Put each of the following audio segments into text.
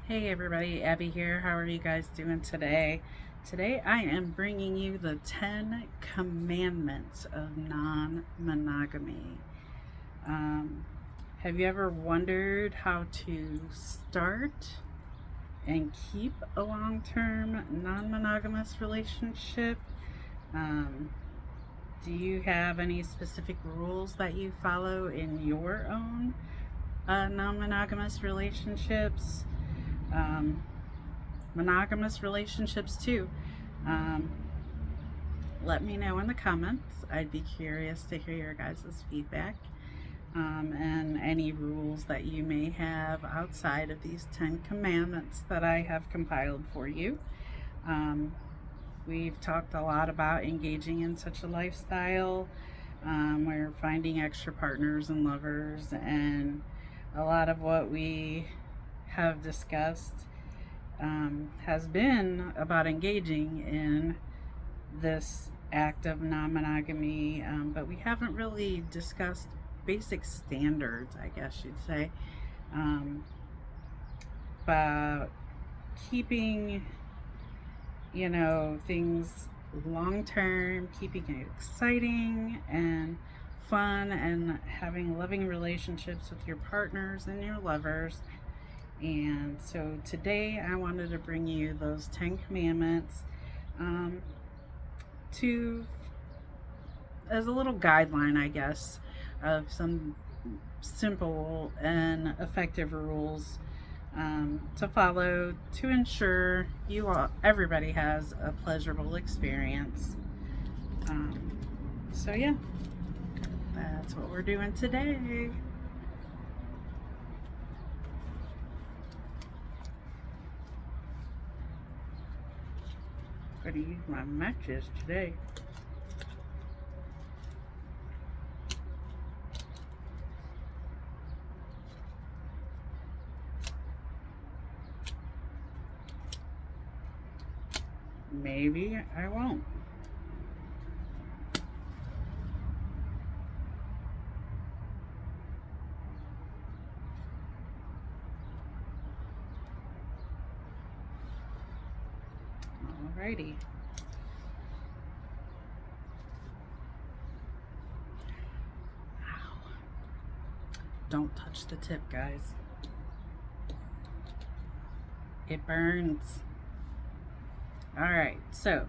Hey everybody, Abby here. How are you guys doing today? Today I am bringing you the 10 Commandments of Non-Monogamy. Um, have you ever wondered how to start and keep a long-term non-monogamous relationship? Um, do you have any specific rules that you follow in your own non-monogamous relationships? Um, Monogamous relationships too. Um, Let me know in the comments. I'd be curious to hear your guys' feedback and any rules that you may have outside of these 10 commandments that I have compiled for you. Um, we've talked a lot about engaging in such a lifestyle. We're finding extra partners and lovers, and a lot of what we have discussed has been about engaging in this act of non monogamy, but we haven't really discussed basic standards, I guess you'd say, um, about keeping, things long term, keeping it exciting and fun, and having loving relationships with your partners and your lovers. And so today I wanted to bring you those 10 commandments um, to as a little guideline, I guess, of some simple and effective rules to follow to ensure everybody has a pleasurable experience. Um, so yeah, that's what we're doing today. Gonna use my matches today. Maybe I won't. Alrighty. Ow. Don't touch the tip, guys. It burns. Alright, so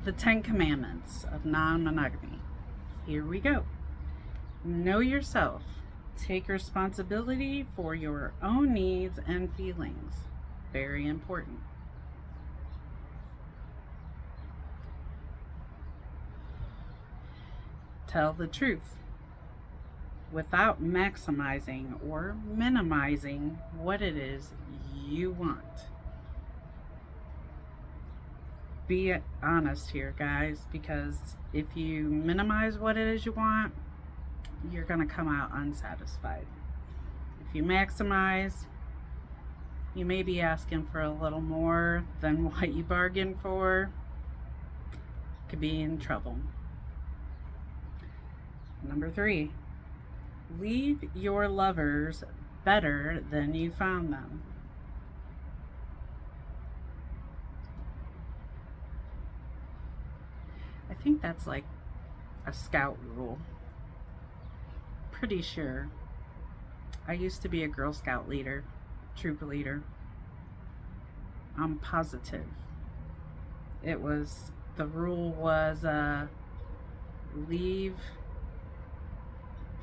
the 10 commandments of non-monogamy. Here we go. Know yourself. Take responsibility for your own needs and feelings. Very important. Tell the truth without maximizing or minimizing what it is you want. Be honest here, guys, because if you minimize what it is you want, you're going to come out unsatisfied. If you maximize, you may be asking for a little more than what you bargained for. Could be in trouble. Number 3, leave your lovers better than you found them. I think that's like a scout rule. Pretty sure. I used to be a Girl Scout leader, troop leader. I'm positive. The rule was leave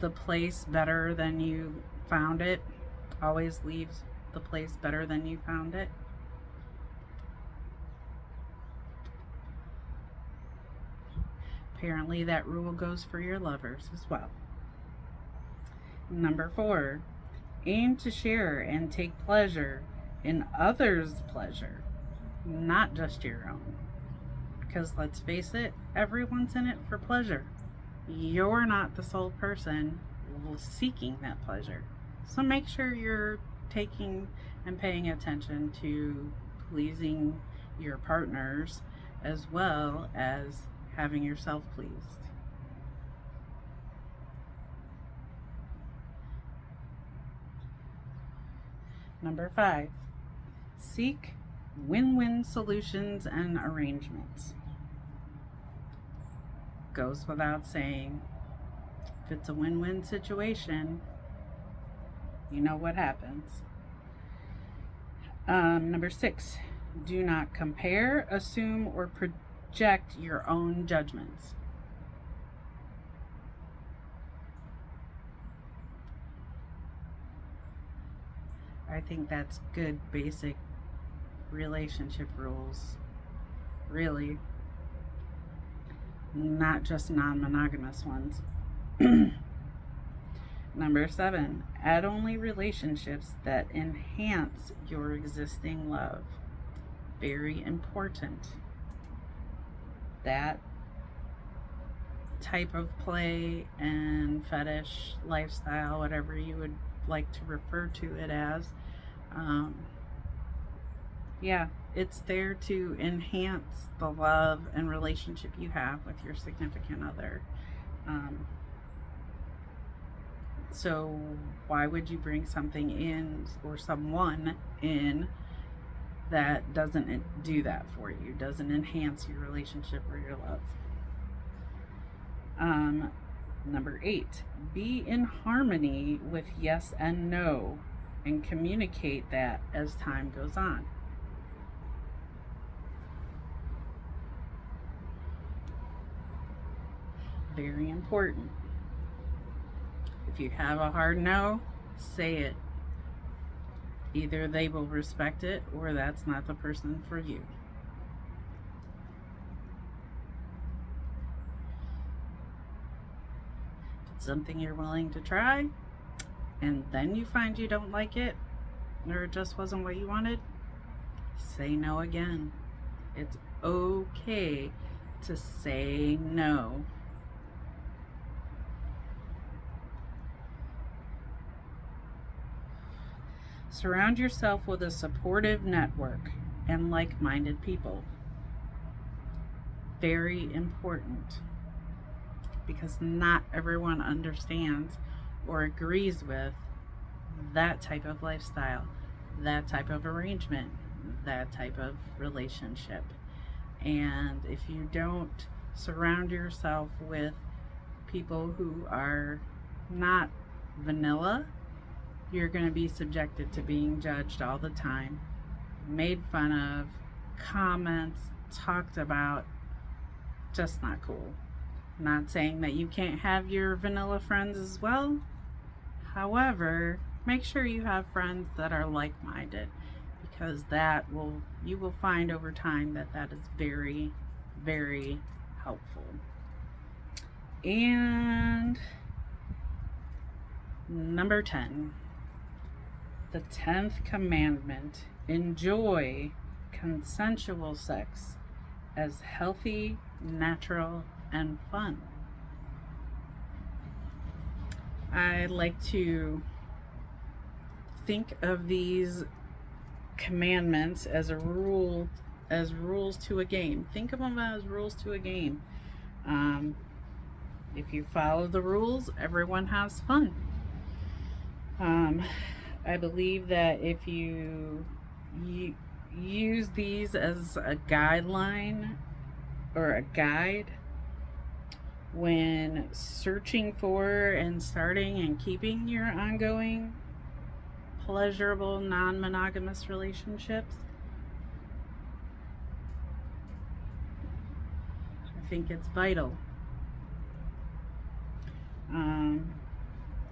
the place better than you found it. Always leave the place better than you found it. Apparently that rule goes for your lovers as well. Number 4, aim to share and take pleasure in others' pleasure, not just your own. Because let's face it, everyone's in it for pleasure. You're not the sole person seeking that pleasure. So make sure you're taking and paying attention to pleasing your partners as well as having yourself pleased. Number 5, seek win-win solutions and arrangements. Goes without saying, if it's a win-win situation, you know what happens. Number 6, do not compare, assume, or project your own judgments. I think that's good basic relationship rules. Really. Not just non-monogamous ones. Number 7, add only relationships that enhance your existing love. Very important. That type of play and fetish lifestyle, whatever you would like to refer to it as, it's there to enhance the love and relationship you have with your significant other. So why would you bring something in or someone in that doesn't do that for you, doesn't enhance your relationship or your love? Number 8, be in harmony with yes and no and communicate that as time goes on. Very important. If you have a hard no, say it. Either they will respect it or that's not the person for you. If it's something you're willing to try and then you find you don't like it or it just wasn't what you wanted, say no again. It's okay to say no. Surround yourself with a supportive network and like-minded people. Very important, because not everyone understands or agrees with that type of lifestyle, that type of arrangement, that type of relationship. And if you don't surround yourself with people who are not vanilla, you're going to be subjected to being judged all the time, made fun of, comments, talked about. Just not cool. Not saying that you can't have your vanilla friends as well. However, make sure you have friends that are like-minded, because you will find over time that is very, very helpful. And number 10, the 10th commandment: enjoy consensual sex as healthy, natural, and fun. I like to think of these commandments as rules to a game. Think of them as rules to a game. If you follow the rules, everyone has fun. I believe that if you use these as a guideline or a guide when searching for and starting and keeping your ongoing pleasurable non-monogamous relationships, I think it's vital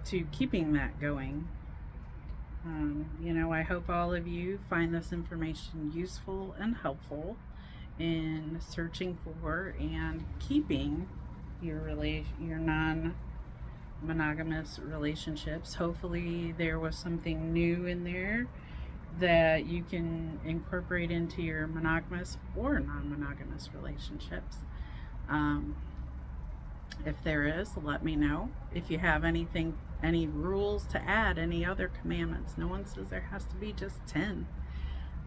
to keeping that going. I hope all of you find this information useful and helpful in searching for and keeping your non-monogamous relationships. Hopefully there was something new in there that you can incorporate into your monogamous or non-monogamous relationships. If there is, let me know. If you have any rules to add, any other commandments. No one says there has to be just 10.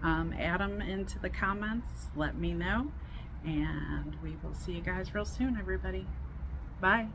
Add them into the comments. Let me know. And we will see you guys real soon, everybody. Bye.